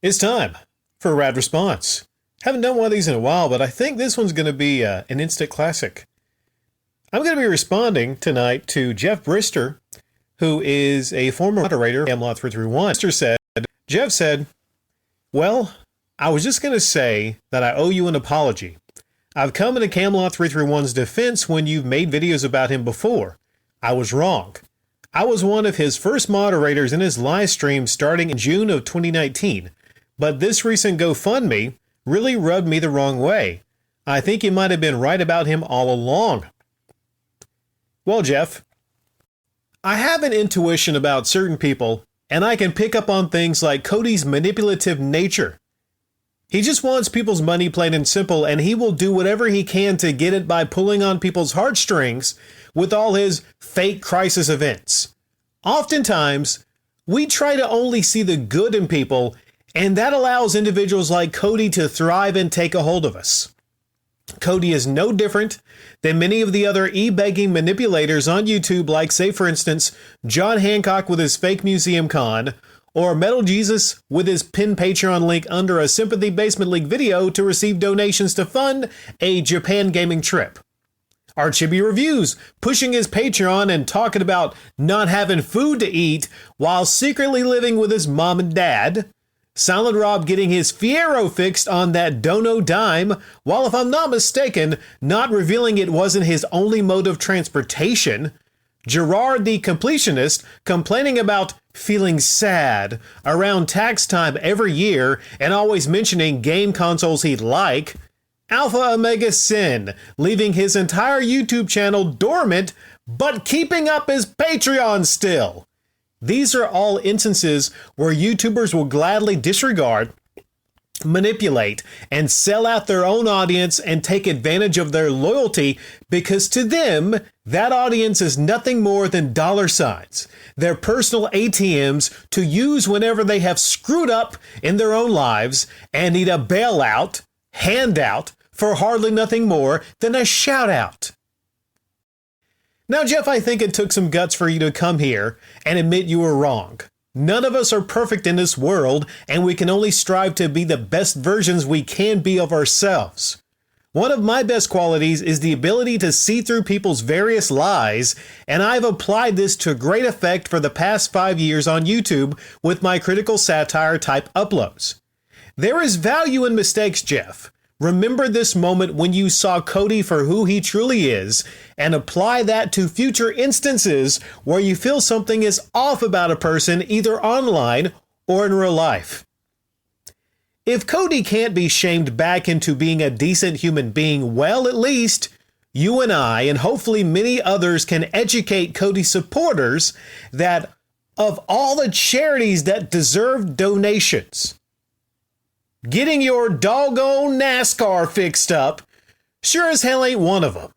It's time for a rad response. Haven't done one of these in a while, but I think this one's going to be an instant classic. I'm going to be responding tonight to Jeff Brister, who is a former moderator of Camelot331's. Jeff said, well, I was just going to say that I owe you an apology. I've come into Camelot331's defense when you've made videos about him before. I was wrong. I was one of his first moderators in his live stream starting in June of 2019. But this recent GoFundMe really rubbed me the wrong way. I think you might have been right about him all along. Well, Jeff, I have an intuition about certain people, and I can pick up on things like Cody's manipulative nature. He just wants people's money, plain and simple, and he will do whatever he can to get it by pulling on people's heartstrings with all his fake crisis events. Oftentimes, we try to only see the good in people, and that allows individuals like Cody to thrive and take a hold of us. Cody is no different than many of the other e-begging manipulators on YouTube, like, say, for instance, John Hancock with his fake museum con, or Metal Jesus with his pinned Patreon link under a Sympathy Basement League video to receive donations to fund a Japan gaming trip. Our Chibi Reviews pushing his Patreon and talking about not having food to eat while secretly living with his mom and dad. Silent Rob getting his Fiero fixed on that dono dime, while, if I'm not mistaken, not revealing it wasn't his only mode of transportation. Gerard the Completionist complaining about feeling sad around tax time every year and always mentioning game consoles he'd like. Alpha Omega Sin leaving his entire YouTube channel dormant but keeping up his Patreon still. These are all instances where YouTubers will gladly disregard, manipulate, and sell out their own audience and take advantage of their loyalty because to them, that audience is nothing more than dollar signs, their personal ATMs to use whenever they have screwed up in their own lives and need a bailout, handout, for hardly nothing more than a shout out. Now, Jeff, I think it took some guts for you to come here and admit you were wrong. None of us are perfect in this world, and we can only strive to be the best versions we can be of ourselves. One of my best qualities is the ability to see through people's various lies, and I've applied this to great effect for the past 5 years on YouTube with my critical satire type uploads. There is value in mistakes, Jeff. Remember this moment when you saw Cody for who he truly is, and apply that to future instances where you feel something is off about a person either online or in real life. If Cody can't be shamed back into being a decent human being, well, at least you and I, and hopefully many others, can educate Cody's supporters that of all the charities that deserve donations, getting your doggone NASCAR fixed up sure as hell ain't one of them.